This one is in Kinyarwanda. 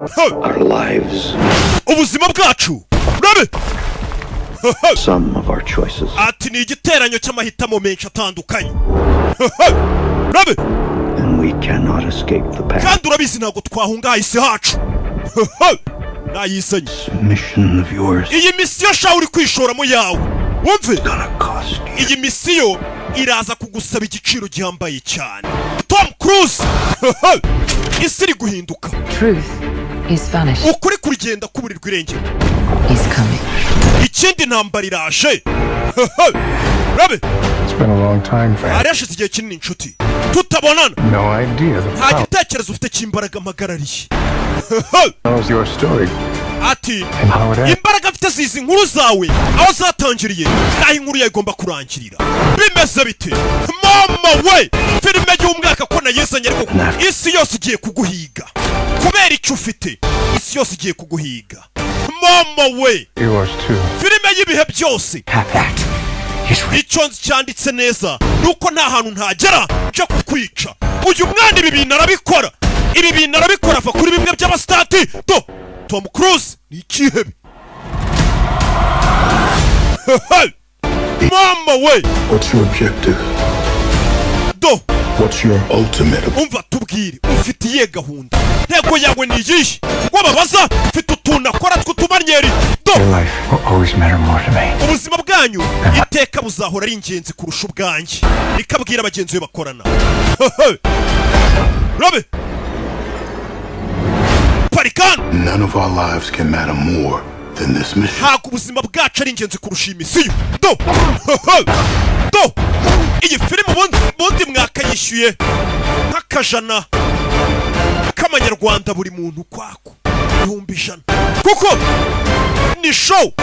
Our lives. Ubuzima bwacu. Urabe. Some of our choices. Ati ni igiteranyo cy'amahitamo menshi atandukanye. Urabe. And we cannot escape the path. Kandi urabizi ntabwo twahunga isi hacu. Nayisanye. Mission of yours. Iyi misiyo shaho uri kwishoramo yawe. Wumve. Iyi misiyo iraza kugusaba igiciro gihambaye cyane. Tom Cruise. Isi iri guhinduka. Truth is vanished. Ukuri kurigenda kuburirwa irengero. Is coming. Ikindi ntambara iraje. Rabe. It's been a long time, friend. Arashize igihe kinini inshuti. Tutabonana. No idea the nta gitekerezo ufite cy'imbaraga magarariye. How's your story? Ati imbaraga mfite zizi inkuru zawe aho zatangiriye naho inkuru yawe igomba kurangirira. Bimeze bite? Mama we! Filime y'umwaka ko nayizanye ariko isi yose igiye kuguhiga. Kubera icyo ufite isi yose igiye kuguhiga. Mama we! Yours too. Filime y'ibihe byose. Icyo cyanditse neza nuko nta hantu ntagera cyo kukwica. Uyu mwana ibi bintu arabikora. Ibi bintu arabikora ava kuri bimwe by'abastati. Tom Cruise ni ikihebe. Mama we! What's your objective? What's your ultimate? Umva tubwire ufite iye gahunda. Ntego yawe ni iyihe? Wababaza mfite utuntu akora tw'utumanyeri. Your life will always matter more to me. Ubuzima bwanyu iteka buzahora ari ingenzi kurusha ubwanjye. Nikabwira abagenzi be bakorana. Rabe. Parikan. None of our lives can matter more than this mission. Ntabwo ubuzima bwacu ari ingenzi kurusha iyi misiyo. Iyi filime ubundi mwaka yishyuye nk'akajana k'amanyarwanda buri muntu kwako 1,100 kuko ni show